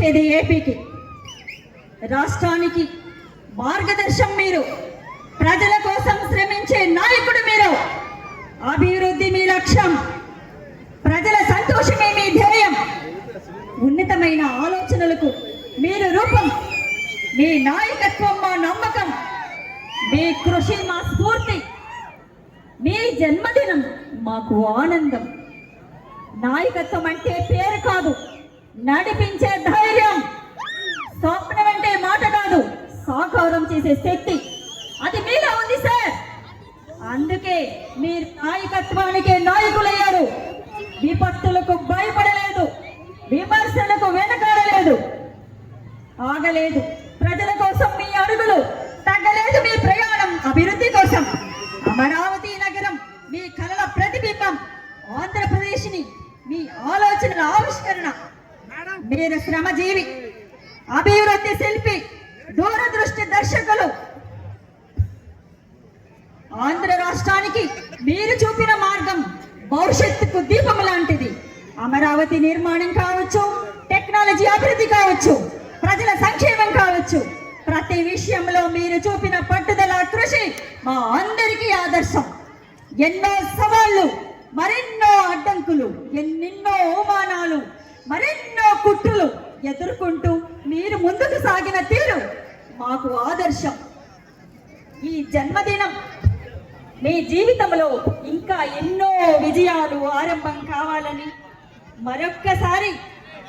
వచ్చేది ఏపీకి, రాష్ట్రానికి మార్గదర్శం మీరు, ప్రజల కోసం శ్రమించే నాయకుడు మీరు. అభివృద్ధి మీ లక్ష్యం, ప్రజల సంతోషమే మీ ధ్యేయం. ఉన్నతమైన ఆలోచనలకు మీరు రూపం, మీ నాయకత్వం మా నమ్మకం, మీ కృషి మా స్ఫూర్తి, మీ జన్మదినం మాకు ఆనందం. నాయకత్వం అంటే పేరు కాదు, నడిపించే ధైర్యం. స్వప్నం అంటే మాట కాదు, సాకారం చేసే శక్తి. అది మీలో ఉంది సార్. అందుకే మీరు నాయకత్వానికి నాయకులయ్యారు. విపత్తులకు భయపడలేదు, విమర్శలకు వెనకాడలేదు, ఆగలేదు. ప్రజల కోసం మీ అడుగులు, తగ్గలేదు మీ ప్రయాణం అభివృద్ధి కోసం. అమరావతి నగరం మీ కలల ప్రతిబింబం, ఆంధ్రప్రదేశ్ని మీ ఆలోచనల ఆవిష్కరణ. మీరు శ్రమజీవి, అభివృద్ధి శిల్పి, దూరదృష్టి దర్శకులు. ఆంధ్ర రాష్ట్రానికి మీరు చూపిన మార్గం భవిష్యత్తుకు దీపం లాంటిది. అమరావతి నిర్మాణం కావచ్చు, టెక్నాలజీ అభివృద్ధి కావచ్చు, ప్రజల సంక్షేమం కావచ్చు, ప్రతి విషయంలో మీరు చూపిన పట్టుదల, కృషి మా అందరికీ ఆదర్శం. ఎన్నో సవాళ్లు, మరెన్నో అడ్డంకులు, ఎన్నెన్నో అవమానాలు, మరెన్నో కుట్రలు ఎదుర్కొంటూ మీరు ముందుకు సాగిన తీరు మాకు ఆదర్శం. ఈ జన్మదినం మీ జీవితంలో ఇంకా ఎన్నో విజయాలు ఆరంభం కావాలని మరొక్కసారి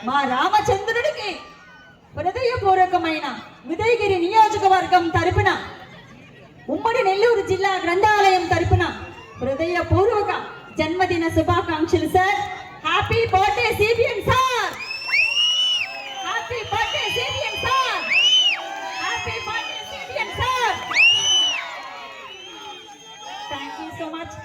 మా రామచంద్రుడికి హృదయపూర్వకమైన ఉదయగిరి నియోజకవర్గం తరపున, ఉమ్మడి నెల్లూరు జిల్లా గ్రంథాలయం తరపున హృదయపూర్వక జన్మదిన శుభాకాంక్షలు sir. Happy birthday CBN sir. Happy birthday CBN sir. Happy birthday CBN sir. Thank you so much.